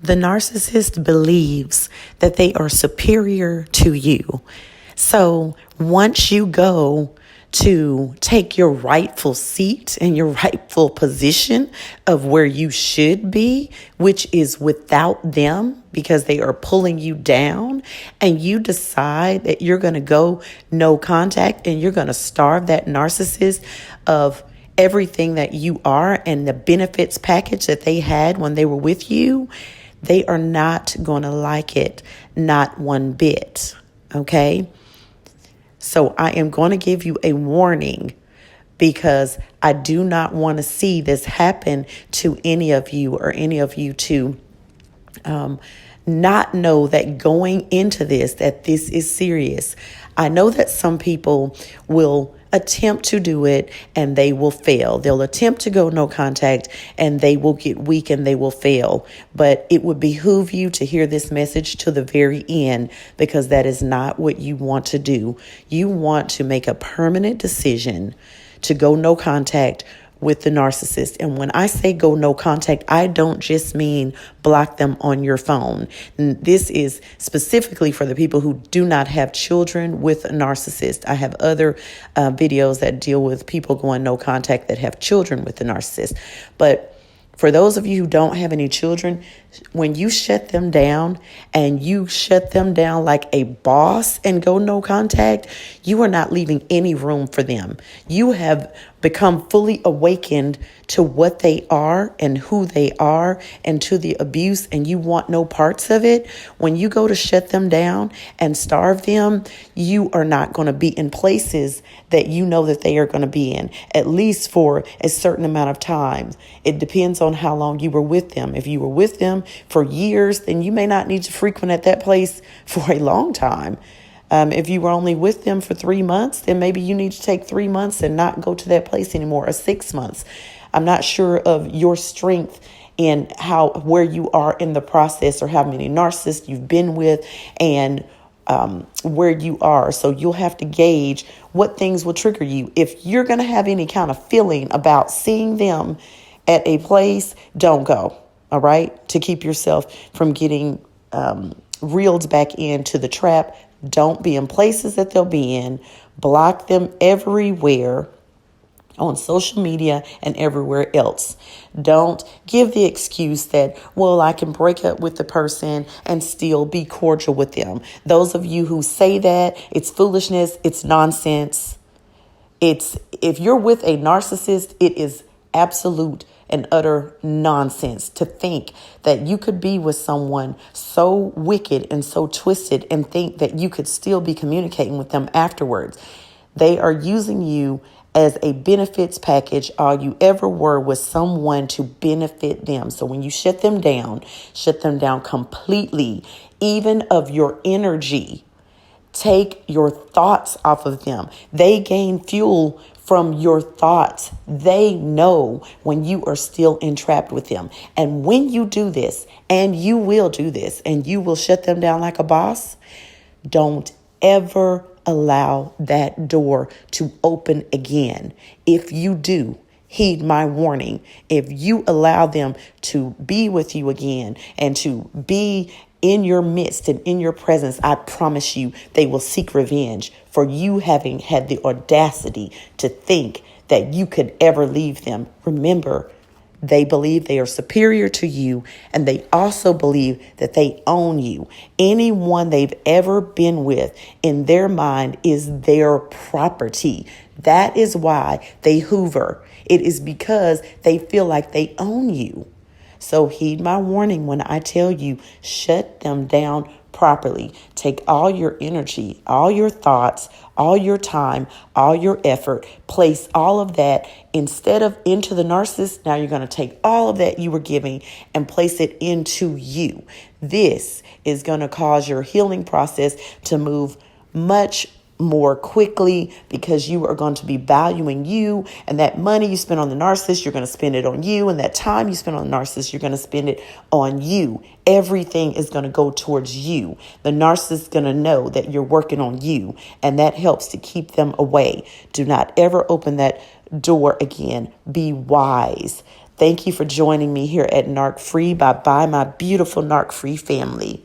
The narcissist believes that they are superior to you. So once you go to take your rightful seat and your rightful position of where you should be, which is without them because they are pulling you down, and you decide that you're going to go no contact and you're going to starve that narcissist of everything that you are and the benefits package that they had when they were with you, they are not going to like it, not one bit. Okay? So I am going to give you a warning because I do not want to see this happen to any of you or any of you to not know that going into this, that this is serious. I know that some people will attempt to do it and they will fail. They'll attempt to go no contact and they will get weak and they will fail. But it would behoove you to hear this message to the very end, because that is not what you want to do. You want to make a permanent decision to go no contact with the narcissist. And when I say go no contact, I don't just mean block them on your phone. And this is specifically for the people who do not have children with a narcissist. I have other videos that deal with people going no contact that have children with the narcissist. But for those of you who don't have any children, when you shut them down and you shut them down like a boss and go no contact, you are not leaving any room for them. You have become fully awakened to what they are and who they are and to the abuse, and you want no parts of it. When you go to shut them down and starve them, you are not going to be in places that you know that they are going to be in, at least for a certain amount of time. It depends on how long you were with them. If you were with them for years, then you may not need to frequent at that place for a long time. If you were only with them for 3 months, then maybe you need to take 3 months and not go to that place anymore, or 6 months. I'm not sure of your strength and where you are in the process, or how many narcissists you've been with, and where you are. So you'll have to gauge what things will trigger you. If you're going to have any kind of feeling about seeing them at a place, don't go. All right? To keep yourself from getting reeled back into the trap. Don't be in places that they'll be in. Block them everywhere on social media and everywhere else. Don't give the excuse that, well, I can break up with the person and still be cordial with them. Those of you who say that, it's foolishness, it's nonsense. If you're with a narcissist, it is absolute and utter nonsense to think that you could be with someone so wicked and so twisted and think that you could still be communicating with them afterwards. They are using you as a benefits package. All you ever were was someone to benefit them. So when you shut them down completely, even of your energy. Take your thoughts off of them. They gain fuel from your thoughts. They know when you are still entrapped with them. And when you do this, and you will do this, and you will shut them down like a boss, don't ever allow that door to open again. If you do, heed my warning. If you allow them to be with you again and to be in your midst and in your presence, I promise you they will seek revenge for you having had the audacity to think that you could ever leave them. Remember, they believe they are superior to you, and they also believe that they own you. Anyone they've ever been with, in their mind, is their property. That is why they hoover. It is because they feel like they own you. So heed my warning when I tell you, shut them down properly. Take all your energy, all your thoughts, all your time, all your effort, place all of that instead of into the narcissist. Now you're going to take all of that you were giving and place it into you. This is going to cause your healing process to move much more quickly, because you are going to be valuing you, and that money you spend on the narcissist, you're going to spend it on you, and that time you spend on the narcissist, you're going to spend it on you. Everything is going to go towards you. The narcissist is going to know that you're working on you, and that helps to keep them away. Do not ever open that door again. Be wise. Thank you for joining me here at Narc Free by my beautiful Narc Free family.